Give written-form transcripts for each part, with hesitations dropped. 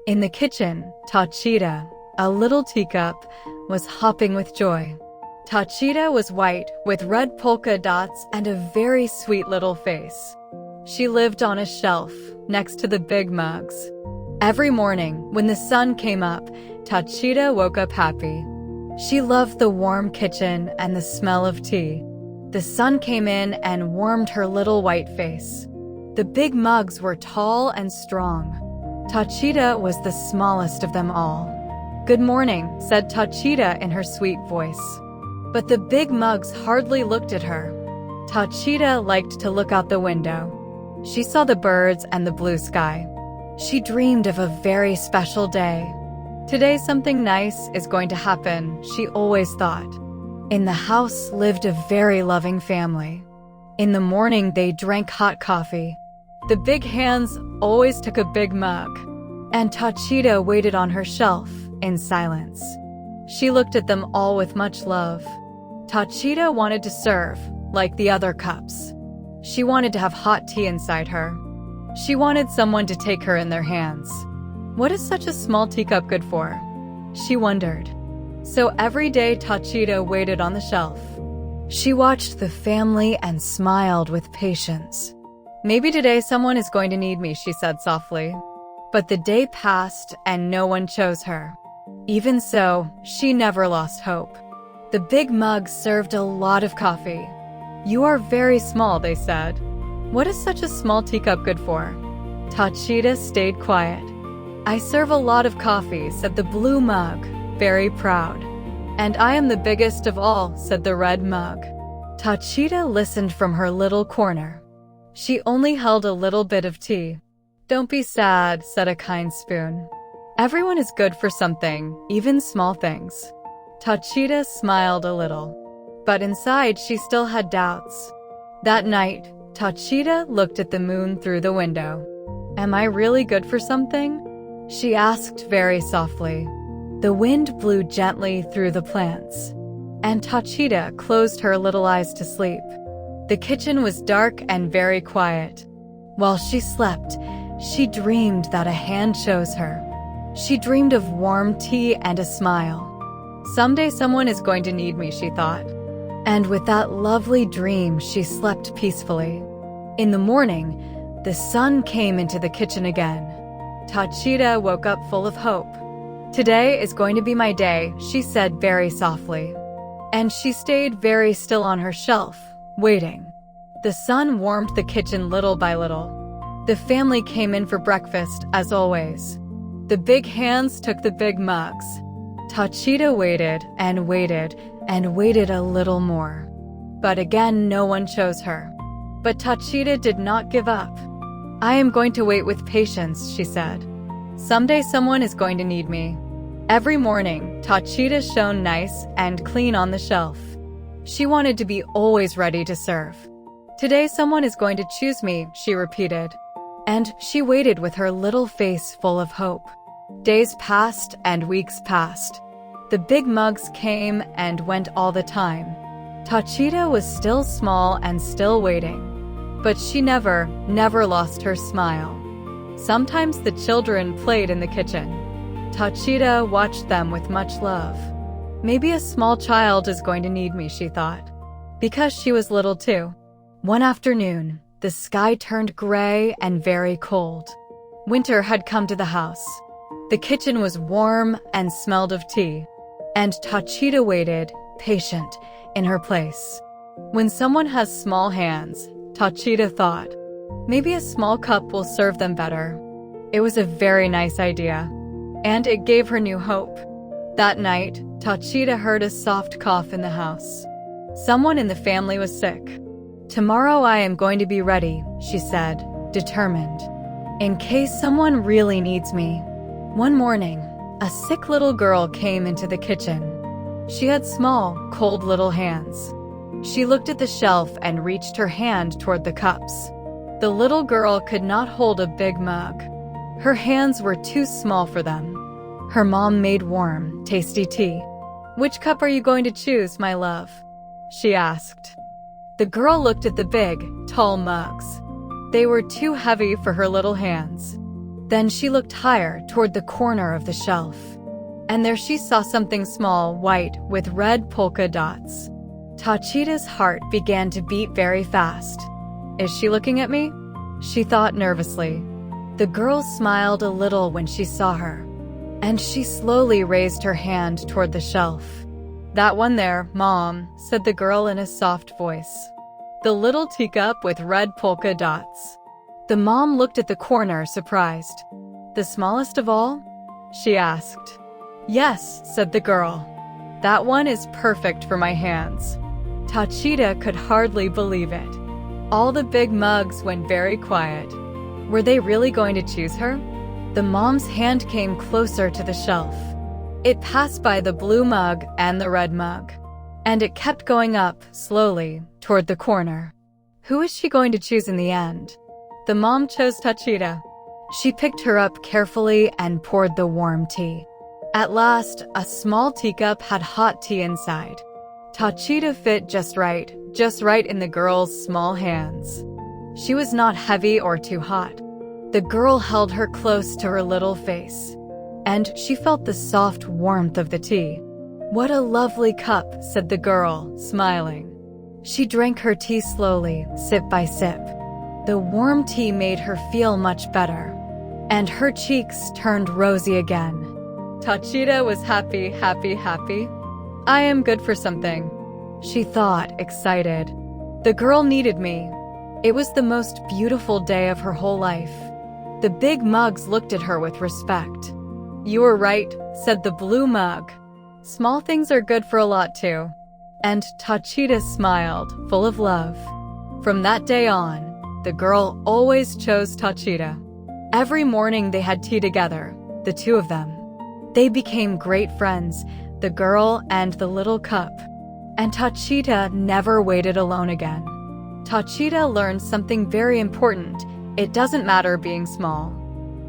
In the kitchen, Tacita, a little teacup, was hopping with joy. Tacita was white, with red polka dots and a very sweet little face. She lived on a shelf, next to the big mugs. Every morning, when the sun came up, Tacita woke up happy. She loved the warm kitchen and the smell of tea. The sun came in and warmed her little white face. The big mugs were tall and strong. Tacita was the smallest of them all. "Good morning," said Tacita in her sweet voice. But the big mugs hardly looked at her. Tacita liked to look out the window. She saw the birds and the blue sky. She dreamed of a very special day. Today something nice is going to happen, she always thought. In the house lived a very loving family. In the morning they drank hot coffee. The big hands always took a big mug, and Tacita waited on her shelf in silence. She looked at them all with much love. Tacita wanted to serve, like the other cups. She wanted to have hot tea inside her. She wanted someone to take her in their hands. What is such a small teacup good for? She wondered. So every day Tacita waited on the shelf. She watched the family and smiled with patience. "Maybe today someone is going to need me," she said softly. But the day passed and no one chose her. Even so, she never lost hope. The big mugs served a lot of coffee. "You are very small," they said. "What is such a small teacup good for?" Tacita stayed quiet. "I serve a lot of coffee," said the blue mug, very proud. "And I am the biggest of all," said the red mug. Tacita listened from her little corner. She only held a little bit of tea. "Don't be sad," said a kind spoon. "Everyone is good for something, even small things." Tacita smiled a little. But inside she still had doubts. That night, Tacita looked at the moon through the window. "Am I really good for something?" she asked very softly. The wind blew gently through the plants, and Tacita closed her little eyes to sleep. The kitchen was dark and very quiet. While she slept, she dreamed that a hand chose her. She dreamed of warm tea and a smile. "Someday someone is going to need me," she thought. And with that lovely dream, she slept peacefully. In the morning, the sun came into the kitchen again. Tacita woke up full of hope. "Today is going to be my day," she said very softly. And she stayed very still on her shelf, waiting. The sun warmed the kitchen little by little. The family came in for breakfast, as always. The big hands took the big mugs. Tacita waited and waited and waited a little more. But again, no one chose her. But Tacita did not give up. "I am going to wait with patience," she said. "Someday someone is going to need me." Every morning, Tacita shone nice and clean on the shelf. She wanted to be always ready to serve. "Today someone is going to choose me," she repeated. And she waited with her little face full of hope. Days passed and weeks passed. The big mugs came and went all the time. Tacita was still small and still waiting. But she never lost her smile. Sometimes the children played in the kitchen. Tacita watched them with much love. "Maybe a small child is going to need me," she thought. Because she was little too. One afternoon, the sky turned gray and very cold. Winter had come to the house. The kitchen was warm and smelled of tea. And Tacita waited, patient, in her place. When someone has small hands, Tacita thought, maybe a small cup will serve them better. It was a very nice idea. And it gave her new hope. That night, Tacita heard a soft cough in the house. Someone in the family was sick. "Tomorrow I am going to be ready," she said, determined. "In case someone really needs me." One morning, a sick little girl came into the kitchen. She had small, cold little hands. She looked at the shelf and reached her hand toward the cups. The little girl could not hold a big mug. Her hands were too small for them. Her mom made warm, tasty tea. "Which cup are you going to choose, my love?" she asked. The girl looked at the big, tall mugs. They were too heavy for her little hands. Then she looked higher toward the corner of the shelf. And there she saw something small, white, with red polka dots. Tacita's heart began to beat very fast. Is she looking at me? She thought nervously. The girl smiled a little when she saw her, and she slowly raised her hand toward the shelf. That one there, Mom, said the girl in a soft voice. The little teacup with red polka dots. The mom looked at the corner, surprised. The smallest of all? She asked. Yes, said the girl. That one is perfect for my hands. Tacita could hardly believe it. All the big mugs went very quiet. Were they really going to choose her? The mom's hand came closer to the shelf. It passed by the blue mug and the red mug, and it kept going up, slowly, toward the corner. Who is she going to choose in the end? The mom chose Tacita. She picked her up carefully and poured the warm tea. At last, a small teacup had hot tea inside. Tacita fit just right in the girl's small hands. She was not heavy or too hot. The girl held her close to her little face, and she felt the soft warmth of the tea. What a lovely cup, said the girl, smiling. She drank her tea slowly, sip by sip. The warm tea made her feel much better, and her cheeks turned rosy again. Tacita was happy. I am good for something, she thought, excited. The girl needed me. It was the most beautiful day of her whole life. The big mugs looked at her with respect. You were right, said the blue mug. Small things are good for a lot too. And Tacita smiled, full of love. From that day on, the girl always chose Tacita. Every morning they had tea together, the two of them. They became great friends, the girl and the little cup. And Tacita never waited alone again. Tacita learned something very important. It doesn't matter being small.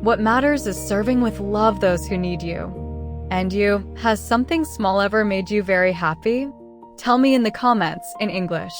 What matters is serving with love those who need you. And you, has something small ever made you very happy? Tell me in the comments in English.